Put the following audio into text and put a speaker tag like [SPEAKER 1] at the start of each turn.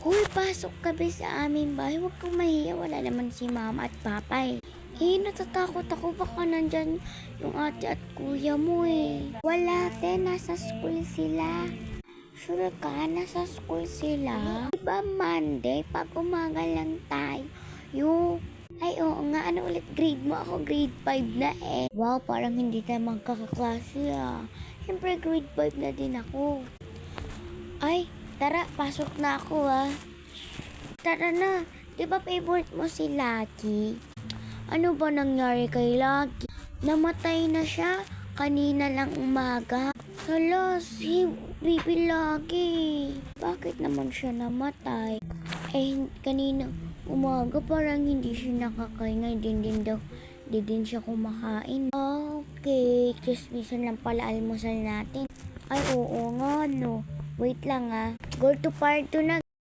[SPEAKER 1] Uy, pasok ka ba sa aming bahay? Huwag kang mahiya. Wala naman si mama at papa eh. Natatakot ako. Baka nandyan yung ate at kuya mo eh. Wala, te. Nasa school sila. Sure ka? Nasa school sila? Diba Monday? Pag umaga lang tayo. Ay, oo nga. Ano ulit grade mo? Ako grade 5 na eh. Wow, parang hindi tayo magkakaklase ah. Siyempre grade 5 na din ako. Ay, tara, pasok na ako ah. Tara na. Di ba favorite mo si Lucky? Ano ba nangyari kay Lucky? Namatay na siya kanina lang umaga. Hala, si Baby Lucky. Bakit naman siya namatay? Kanina umaga parang hindi siya nakakahinga. Hindi din siya kumakain. Okay, chismisan lang pala almusal natin. Ay, oo nga no. Wait lang ah. Go to part 2 na.